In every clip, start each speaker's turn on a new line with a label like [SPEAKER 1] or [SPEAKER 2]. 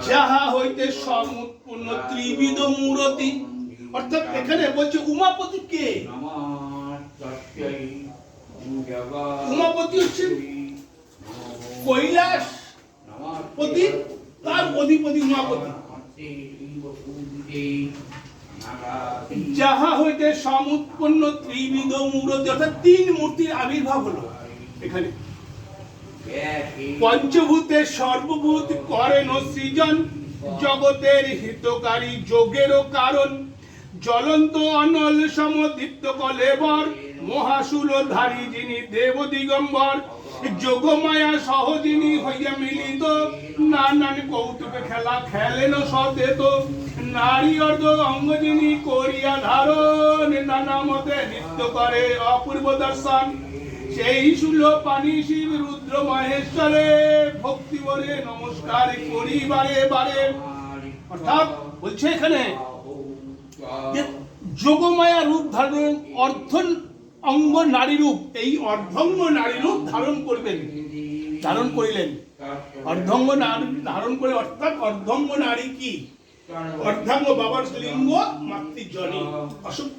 [SPEAKER 1] যাহা হইতে সমুৎপন্ন ত্রিবিধ মূরতি, অর্থাৎ এখানে বলছে উমাপতি কে? উমাপতি হচ্ছে কৈলাস পতি, তার অধিপতি উমাপতি। যাহা হইতে সমুৎপন্ন ত্রিবিধ মূরতি, অর্থাৎ তিন মূর্তির আবির্ভাব হলো এখানে। পঞ্চভূতের সর্বভূত করেন সৃজন, জগতের হিতকারী যোগেরও কারণ। জ্বলন্ত অনল সমদীপ্ত কলেবর, মহাশূলধারী যিনি দেব দিগম্বর। যোগমায়া সহ যিনি হইয়া মিলিত, নানান কৌতুকে খেলা খেলেন সদেত। নারী অর্ধ অঙ্গ যিনি করিয়া ধারণ, নানা মতে নৃত্য করে অপূর্ব দর্শন। সেই শূলপাণি শিব রুদ্র মহেশ্বরে, ভক্তি বলে নমস্কার করি বারে বারে। অর্থাৎ বলছে এখানে যোগমায়া রূপ ধারণ, অর্ধ অঙ্গ নারী রূপ, এই অর্ধঙ্গ নারী রূপ ধারণ করবেন, ধারণ করিলেন। অর্ধঙ্গ নারী ধারণ করে, অর্থাৎ অর্ধঙ্গ নারী কি? অর্ধাঙ্গ বাবার লিঙ্গ, মাতৃজনী, অসুখ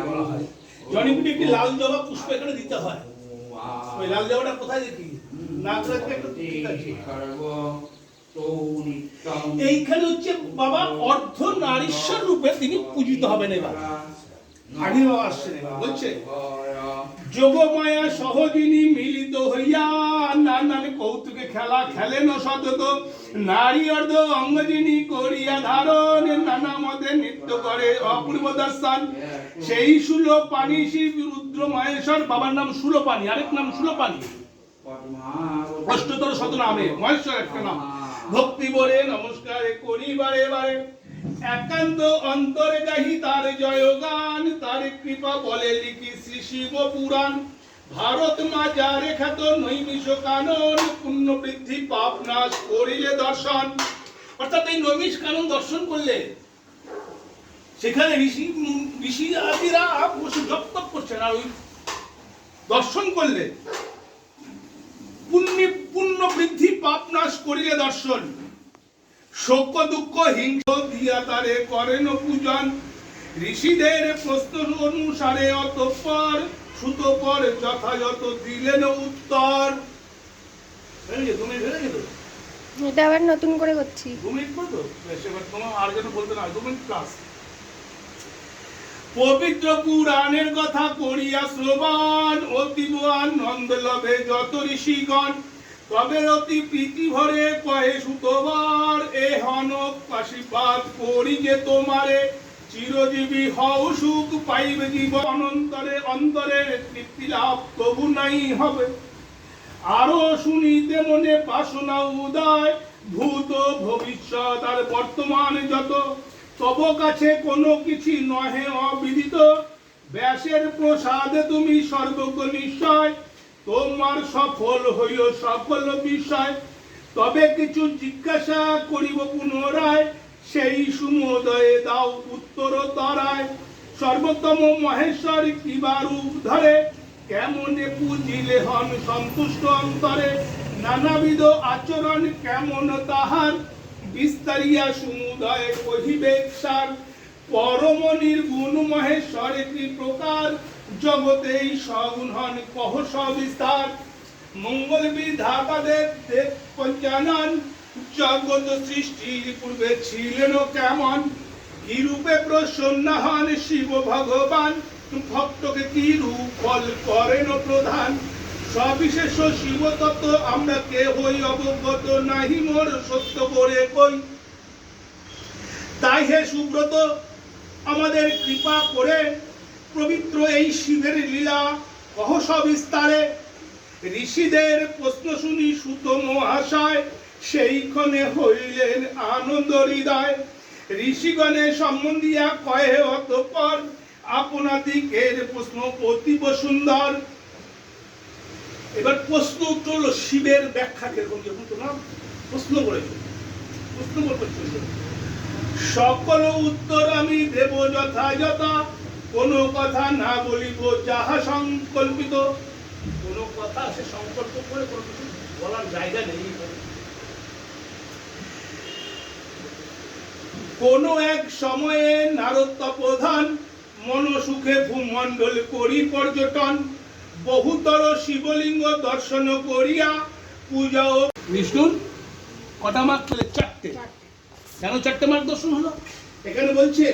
[SPEAKER 1] বলা হয়। জনিপুটি একটি লাল জবা পুষ্প এখানে দিতে হয়। ওই লাল জবাটা কোথায় দেখি? নাগরাজকে একটু ঠিক আছে। এইখানে হচ্ছে বাবা অর্ধ নারীশ্বর রূপে তিনি পূজিত হবেন। এবার আবির্ভাব আসছেন। এবার বলছে যোগমায়া সহ যিনি মিলিত হইয়া, নানান কৌতুকে খেলা খেলেন সতত। নারী অর্ধ অঙ্গ যিনি করিয়া ধারণ, নানা মতে নৃত্য করে অপূর্ব দর্শন। সেই শূলপাণি শিব রুদ্র মহেশ্বর, বাবার নাম শূলপাণি, আরেক নাম শূলপাণি, অষ্টতর শত নামে মহেশ্বর একটা নাম। ভক্তি বলে নমস্কার করি বারে বারে, একান্ত অন্তরে গাহি তার জয়গান। তার কৃপা বলে লিখি শ্রী শিব পুরাণ। ভারত মা যারে খ্যাত নৈমিষ কানন, পুণ্য বৃদ্ধি পাপ নাশ করিলে দর্শন। অর্থাৎ এই নৈমিষ কানন দর্শন করলে, সেখানে ঋষি আদিরা বসে জপ তপ করছেন, আর ওই দর্শন করলে পুণ্য বৃদ্ধি পাপ নাশ করিলে দর্শন। শোক দুঃখ হিংসা দিয়া তারে করেন পূজন। ঋষিদের প্রশ্ন অনুসারে অতঃপর সুতপর যথাযথ দিলেন উত্তর।
[SPEAKER 2] এটা আবার নতুন করে করছি।
[SPEAKER 1] 2 মিনিট করতো, এবার তোমার আর যেন বলতে না, 2 মিনিট ক্লাস। পবিত্র পুরাণের কথা করিয়া শ্রবণ, অতীব আনন্দ লভে যত ঋষিগণ। তবে অতি প্রীতি ভরে কহে সুতবার, এ হনক আশীর্বাদ করি যে তোমারে। চিরজীবী হও সুখ পাইবে জীবন অনন্তরে, অন্তরে তৃপ্তি লাভ তবু নাই হবে। আরো শুনিতে মনে বাসনা উদয়, ভূত ভবিষ্যৎ আর বর্তমান যত। তব কাছে কোনো কিছু নহে অবিদিত, ব্যাসের প্রসাদে তুমি সর্বজ্ঞ নিশ্চয়। তোমার সফল হইও সকল বিষয়, তবে কিছু জিজ্ঞাসা করিব পুনরায়। সেই সুমোদয়ে দাও উত্তর তরায়। সর্বোত্তম মহেশ্বর কিবা রূপ ধরে, কেমনে পুজিলে হন সন্তুষ্ট অন্তরে। নানাবিধ আচরণ কেমন তাহার, বিস্তারিয়া সমুদয় কহিবে সার। পরম নির্গুণ মহেশ্বর কি প্রকার, জগতেই সগুণ হন কহ সবিস্তার। মঙ্গল বিধাতাদের দেব পঞ্চানন, জগৎ সৃষ্টির পূর্বে ছিলেন কেমন। কি রূপে প্রসন্ন হন শিব ভগবান, ভক্তকে কি রূপ ফল করেন প্রধান। সবিশেষ শিব তত্ত্ব আমরা কেহই অবগত নাহি, মোর সত্য করে কই। তাই হে সুব্রত আমাদের কৃপা করে, পবিত্র এই শিবের লীলা কহ সবিস্তারে। ঋষিদের প্রশ্ন শুনি সুত মহাশয়, সেইক্ষণে হইলেন আনন্দ হৃদয়। ঋষিগণের সম্বন্ধিয়া কয়ে অতঃপর, আপনাদিকের প্রশ্ন অতীব সুন্দর। এবার প্রশ্ন উত্তর হলো শিবের ব্যাখ্যা কিরকম, যখন তোমার প্রশ্ন করেছে, প্রশ্ন করছে। সকল উত্তর আমি দেব যথাযথ, কোনো কথা না বলিব যাহা সংকল্পিত। কোনো কথা সে সংকল্প করে কোনো কিছু বলার জায়গা নেই। কোন এক সময়ে নারদ তপোধান মনসুখে ভূমণ্ডল করি পর্যটন বহুতর শিবলিঙ্গ দর্শন করিয়া পূজা ও বিষ্ণুর কটা মার্ক পেলে? চারটে। কেন চারটে মার্ক দর্শন হলো? এখানে বলছে